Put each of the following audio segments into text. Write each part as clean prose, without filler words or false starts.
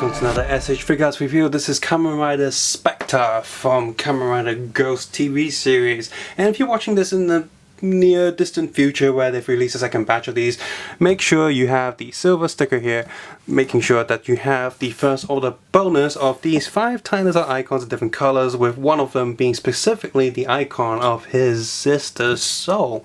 welcome to another SH Figuarts review. This is Kamen Rider Specter from Kamen Rider Ghost TV series. And if you're watching this in the near distant future where they've released a second batch of these, make sure you have the silver sticker here, making sure that you have the first order bonus of these 5 tiny little icons of different colors, with one of them being specifically the icon of his sister's soul.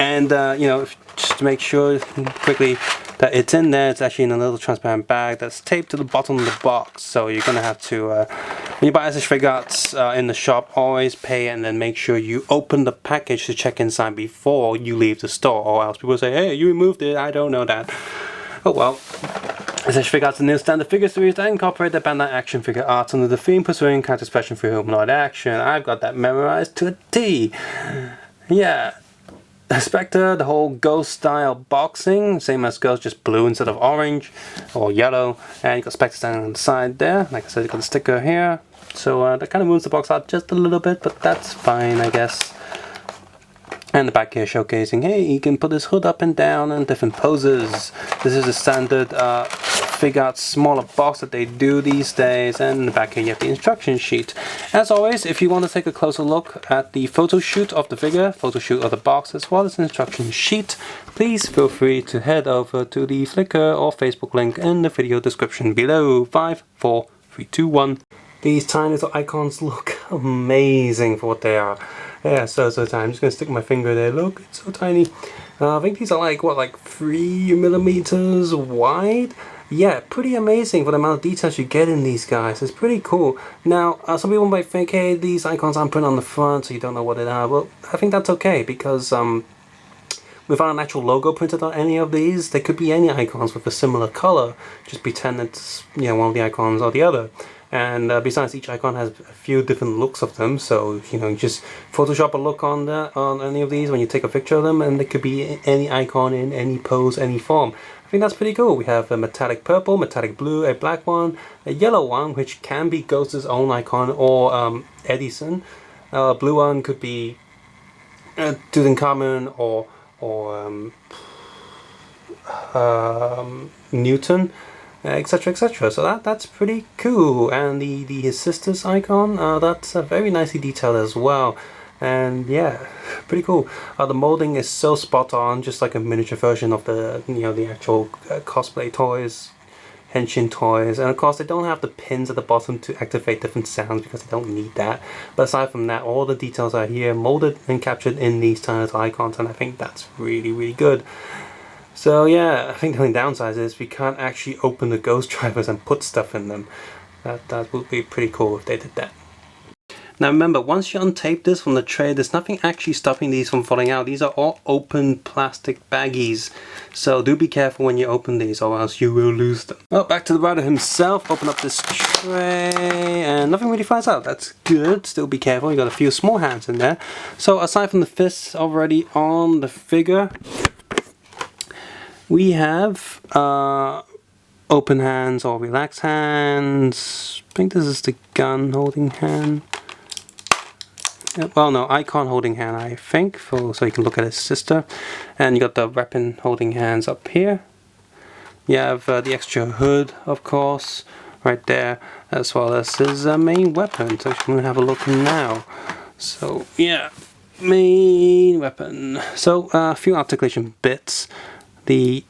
And just to make sure quickly that it's in there, it's actually in a little transparent bag that's taped to the bottom of the box. So you're gonna have to, when you buy SH Figuarts in the shop, always pay and then make sure you open the package to check inside before you leave the store, or else people say, hey, you removed it, I don't know that. Oh well. SH Figuarts is a new standard figure series that incorporate the Bandai action figure arts under the theme pursuing character expression through humanoid action. I've got that memorized to a T. Yeah. Specter, the whole Ghost style boxing, same as Ghost, just blue instead of orange or yellow. And you got Specter standing on the side there. Like I said, you got the sticker here. So that kind of moves the box out just a little bit, but that's fine, I guess. And the back here showcasing, hey, you can put his hood up and down in different poses. This is a standard Figuarts smaller box that they do these days, and in the back here you have the instruction sheet. As always, if you want to take a closer look at the photo shoot of the figure, photo shoot of the box, as well as an instruction sheet, please feel free to head over to the Flickr or Facebook link in the video description below. 5, 4, 3, 2, 1. These tiny little icons look amazing for what they are. Yeah, so tiny. I'm just going to stick my finger there. Look, it's so tiny. I think these are like 3mm wide? Yeah, pretty amazing for the amount of details you get in these guys. It's pretty cool. Now, some people might think, hey, these icons aren't printed on the front, so you don't know what they are. Well, I think that's okay, because without an actual logo printed on any of these, there could be any icons with a similar color. Just pretend it's one of the icons or the other. And besides, each icon has a few different looks of them, so you just Photoshop a look on any of these when you take a picture of them, and there could be any icon in any pose, any form. I think that's pretty cool. We have a metallic purple, metallic blue, a black one, a yellow one, which can be Ghost's own icon, or Edison. Blue one could be Kamen or Newton, etc, etc. So that's pretty cool. And his sister's icon, that's very nicely detailed as well. And yeah, pretty cool. The molding is so spot on, just like a miniature version of the the actual cosplay toys, henshin toys. And of course, they don't have the pins at the bottom to activate different sounds because they don't need that. But aside from that, all the details are here, molded and captured in these tiny little icons, and I think that's really, really good. So yeah, I think the only downside is we can't actually open the Ghost drivers and put stuff in them. That would be pretty cool if they did that. Now remember, once you untape this from the tray, there's nothing actually stopping these from falling out. These are all open plastic baggies. So do be careful when you open these, or else you will lose them. Well, back to the rider himself. Open up this tray and nothing really flies out. That's good. Still be careful. You got a few small hands in there. So aside from the fists already on the figure, we have open hands or relaxed hands. I think this is the gun holding hand. Well, no, icon holding hand, I think, so you can look at his sister. And you got the weapon holding hands up here. You have the extra hood, of course, right there, as well as his main weapon. So I'm going to have a look now. So yeah, main weapon. So a few articulation bits. Wait,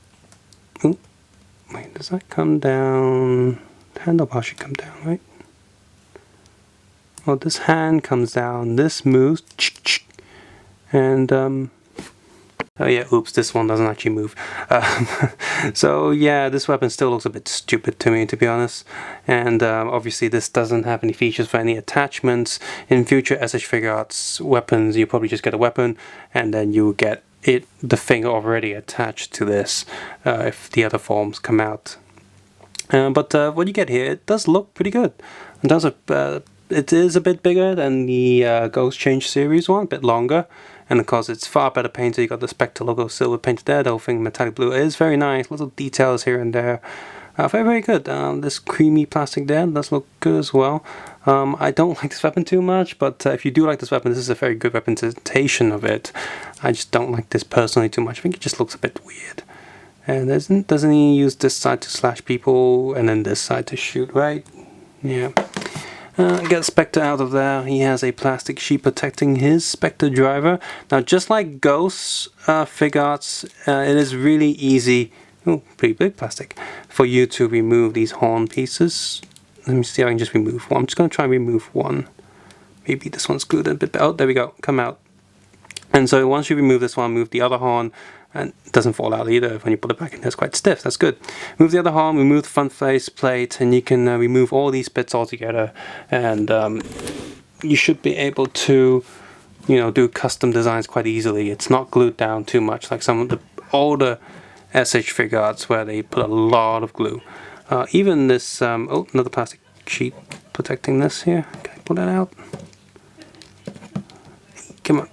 does that come down? The handlebar should come down, right? Well, this hand comes down, this moves, and oh yeah, oops, this one doesn't actually move. So yeah, this weapon still looks a bit stupid to me, to be honest. And obviously this doesn't have any features for any attachments. In future SH Figuarts weapons, you probably just get a weapon, and then you get the thing already attached to this if the other forms come out. But what you get here, it does look pretty good. In terms of it is a bit bigger than the Ghost Change series one, a bit longer, and of course it's far better painted. You got the Specter logo silver painted there, the whole thing metallic blue. It is very nice, little details here and there. Very, very good. This creamy plastic there does look good as well. I don't like this weapon too much, but if you do like this weapon, this is a very good representation of it. I just don't like this personally too much. I think it just looks a bit weird. And doesn't he use this side to slash people and then this side to shoot, right? Yeah. Get Specter out of there. He has a plastic sheet protecting his Specter driver. Now, just like Ghost's Figuarts, it is really easy, pretty big plastic, for you to remove these horn pieces. Let me see if I can just remove one. I'm just going to try and remove one. Maybe this one's glued a bit better. Oh, there we go. Come out. And so once you remove this one, move the other horn, and it doesn't fall out either. When you put it back in, it's quite stiff. That's good. Move the other horn, remove the front face plate, and you can remove all these bits altogether. And you should be able to, do custom designs quite easily. It's not glued down too much like some of the older SH Figuarts where they put a lot of glue. Even this, another plastic sheet protecting this here. Can I pull that out? Come on.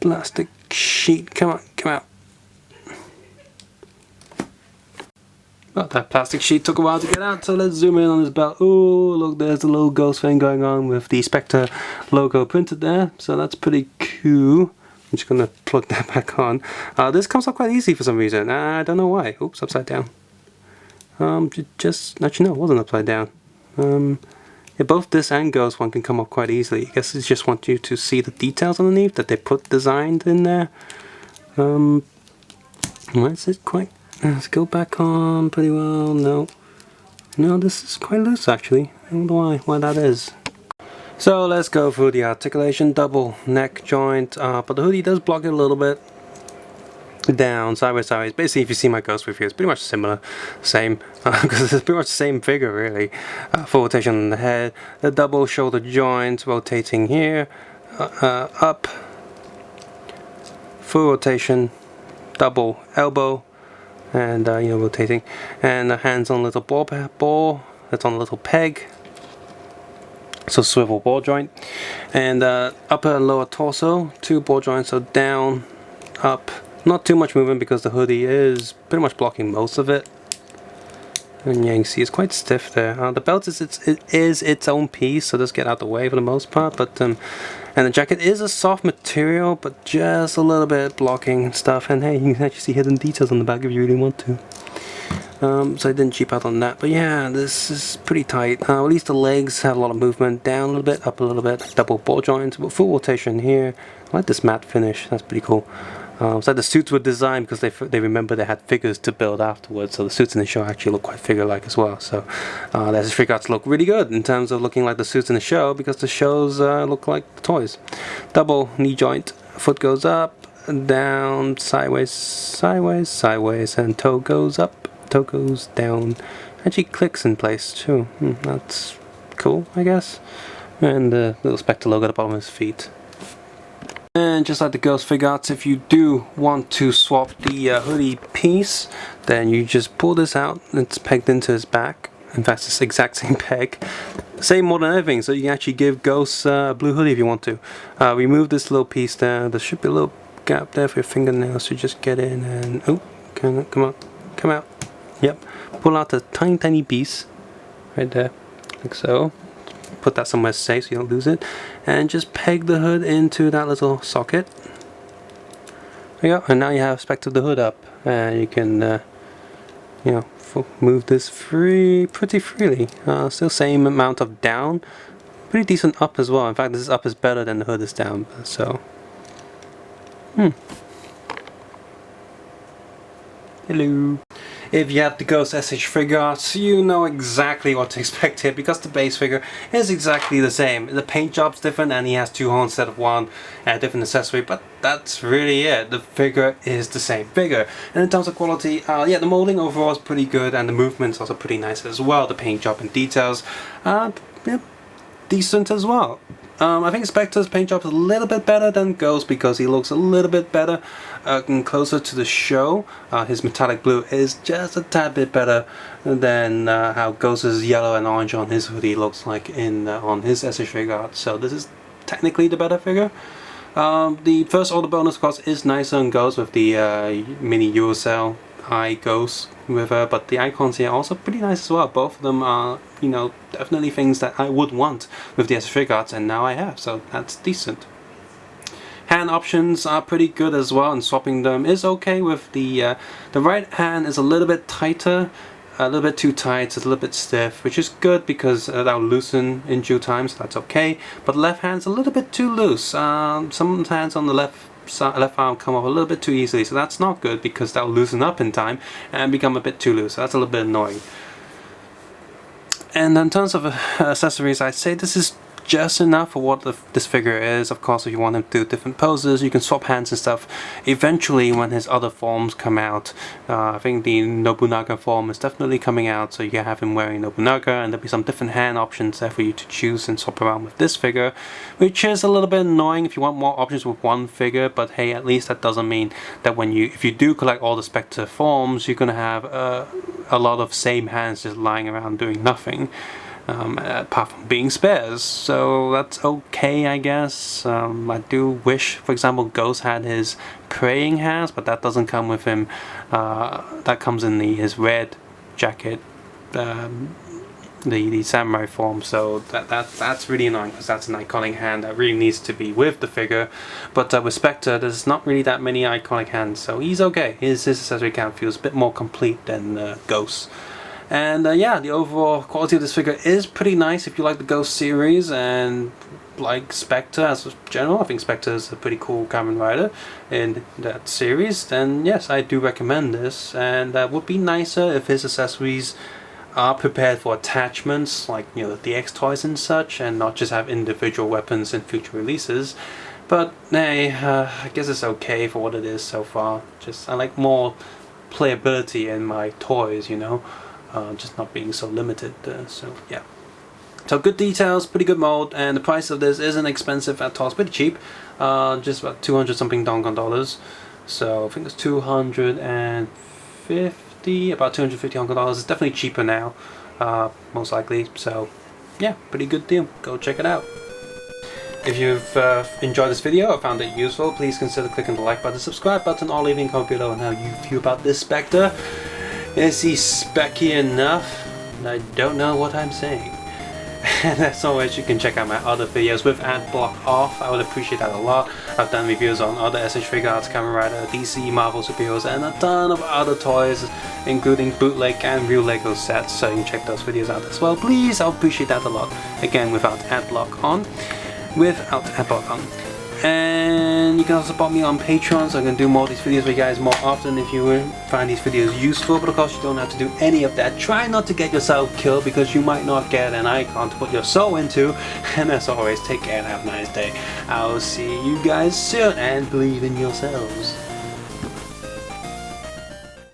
Plastic sheet, come on, come out. Well, that plastic sheet took a while to get out, so let's zoom in on his belt. Oh, look, there's the little ghost thing going on with the Specter logo printed there, so that's pretty cool. I'm just going to plug that back on. This comes up quite easy for some reason. I don't know why. Oops, upside down. Actually no, it wasn't upside down. Yeah, both this and Ghost one can come up quite easily. I guess it's just want you to see the details underneath that they put designed in there. Why is it quite... Let's go back on pretty well. No, this is quite loose actually. I don't know why that is. So let's go through the articulation. Double neck joint, but the hoodie does block it a little bit. Down, sideways, sideways. Basically, if you see my Ghost review, it's pretty much similar, same, because it's pretty much the same figure really. Full rotation on the head, the double shoulder joint rotating here, up, full rotation, double elbow, and rotating, and the hands on a little ball that's on a little peg. So swivel ball joint, and upper and lower torso, two ball joints, so down, up. Not too much movement because the hoodie is pretty much blocking most of it. And yeah, you can see it's quite stiff there. The belt is its own piece, so just get out the way for the most part. But and the jacket is a soft material, but just a little bit blocking and stuff. And hey, you can actually see hidden details on the back if you really want to. So I didn't cheap out on that. But yeah, this is pretty tight. At least the legs have a lot of movement. Down a little bit, up a little bit. Double ball joints, but full rotation here. I like this matte finish. That's pretty cool. So the suits were designed because they remember they had figures to build afterwards, so the suits in the show actually look quite figure-like as well. So the Figuarts look really good in terms of looking like the suits in the show because the shows look like the toys. Double knee joint, foot goes up, down, sideways, sideways, sideways, and toe goes up, toe goes down. Actually clicks in place too. That's cool, I guess. And the little Specter logo at the bottom of his feet. And just like the Ghost Figuarts, if you do want to swap the hoodie piece, then you just pull this out. It's pegged into his back. In fact, it's the exact same peg. Same more than anything, so you can actually give Ghost a blue hoodie if you want to. Remove this little piece there. There should be a little gap there for your fingernails, so just get in and... Oh, come on, come out. Yep. Pull out the tiny piece right there, like so. Put that somewhere safe so you don't lose it, and just peg the hood into that little socket. There you go, and now you have Specter the hood up, and you can move this pretty freely. Still same amount of down, pretty decent up as well. In fact, this up is better than the hood is down, so hello. If you have the Ghost SH Figuarts, you know exactly what to expect here because the base figure is exactly the same. The paint job's different and he has two horns instead of one and a different accessory, but that's really it. The figure is the same figure. And in terms of quality, yeah, the molding overall is pretty good and the movement's also pretty nice as well. The paint job and details, yeah, decent as well. I think Specter's paint job is a little bit better than Ghost because he looks a little bit better and closer to the show. His metallic blue is just a tad bit better than how Ghost's yellow and orange on his hoodie looks like on his SH Figuarts. So this is technically the better figure. The first order bonus, of course, is nicer on Ghost with the mini Eurocell eye Ghost with her, but the icons here are also pretty nice as well. Both of them are, definitely things that I would want with the SH Figuarts, and now I have, so that's decent. Hand options are pretty good as well, and swapping them is okay. With the right hand is a little bit tighter, a little bit too tight, it's a little bit stiff, which is good because that'll loosen in due time, so that's okay. But left hand's a little bit too loose. Some hands on the left arm come off a little bit too easily, so that's not good because that'll loosen up in time and become a bit too loose. So that's a little bit annoying. And in terms of accessories, I'd say this is just enough for what this figure is. Of course, if you want him to do different poses, you can swap hands and stuff. Eventually, when his other forms come out, I think the Nobunaga form is definitely coming out, so you can have him wearing Nobunaga, and there'll be some different hand options there for you to choose and swap around with this figure, which is a little bit annoying if you want more options with one figure. But hey, at least that doesn't mean that if you do collect all the Specter forms, you're gonna have a lot of same hands just lying around doing nothing. Apart from being spares, so that's okay, I guess. I do wish, for example, Ghost had his praying hands, but that doesn't come with him. That comes in his red jacket, the samurai form. So that's really annoying because that's an iconic hand that really needs to be with the figure. But with Specter, there's not really that many iconic hands, so he's okay. His accessory count feels a bit more complete than Ghost. And yeah, the overall quality of this figure is pretty nice if you like the Ghost series and like Specter as a general. I think Specter is a pretty cool Kamen Rider in that series. Then yes, I do recommend this, and that would be nicer if his accessories are prepared for attachments like, you know, the DX toys and such, and not just have individual weapons in future releases. But hey, I guess it's okay for what it is so far. I like more playability in my toys, you know. Just not being so limited, so yeah. So good details, pretty good mold, and the price of this isn't expensive at all. It's pretty cheap, just about 200 something Hong Kong dollars. So I think it's 250, about 250 Hong Kong dollars. It's definitely cheaper now, most likely. So yeah, pretty good deal. Go check it out. If you've enjoyed this video or found it useful, please consider clicking the like button, subscribe button, or leaving a comment below on how you feel about this Specter. Is he specky enough? I don't know what I'm saying. And as always, you can check out my other videos with ad block off. I would appreciate that a lot. I've done reviews on other SH Figuarts, Kamen Rider, DC, Marvel superheroes, and a ton of other toys, including bootleg and real Lego sets, so you can check those videos out as well. Please, I'll appreciate that a lot. Again, without ad block on. And you can also support me on Patreon, so I can do more of these videos for you guys more often if you find these videos useful. But of course, you don't have to do any of that. Try not to get yourself killed, because you might not get an icon to put your soul into. And as always, take care and have a nice day. I'll see you guys soon, and believe in yourselves.